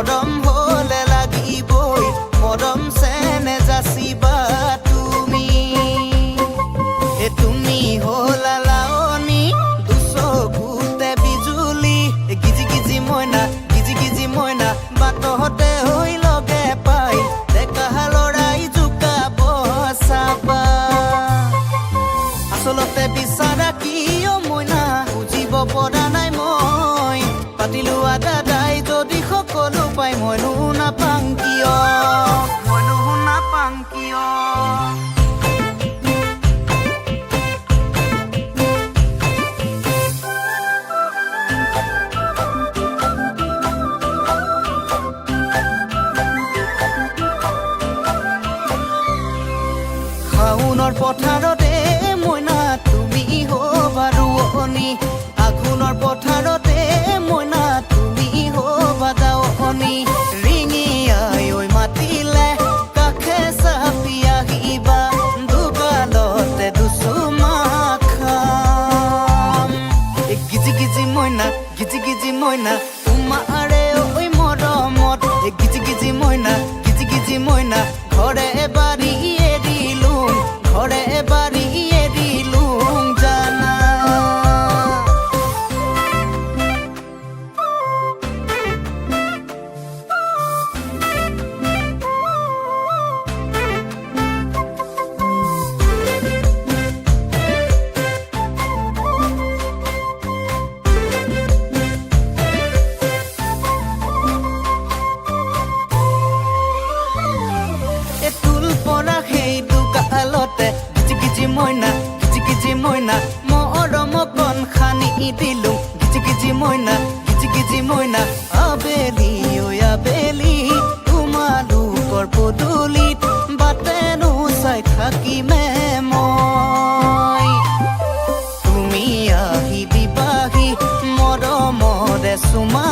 মৰম হলে লাগিবই মৰম চেনে যাচিবা তুমি তুমি হলা লাৱনী দুচকুতে বিজুলি গিজি গিজি মইনা বাটতে হৈ লগে পাই ডেকা লৰাই জোকাব চাবা আচলতে বিচাৰা কিয় মইনা বুজিব পৰা নাই মই পাতিলো দাদাই যদি সকলো পাই মইনো নাপাং কিয় শাওনৰ পথাৰতে মইনা তুমি হবা ৰোৱনী আঘোণৰ পথাৰতে মইনা তুমি হবা দাৱনী ৰিঙি আই ঐ মাতিলে কাষে চাপি আহিবা দুগালতে দুচুমা খাম গিজি গিজি মইনা তোমাৰে ঐ মৰমত গিজি গিজি মইনা ঘৰে বাৰী এৰিলুং জানা তুল পৰা সেই দুগালতে গিজি মইনা মৰম কণ খানি দিলো গিজি মইনা আবেলি ঐ আবেলি তোমালোকৰ পদূলিত বাটেনো চাই থাকিমে মই তুমি আহি দিবাহি মৰমৰে চুমা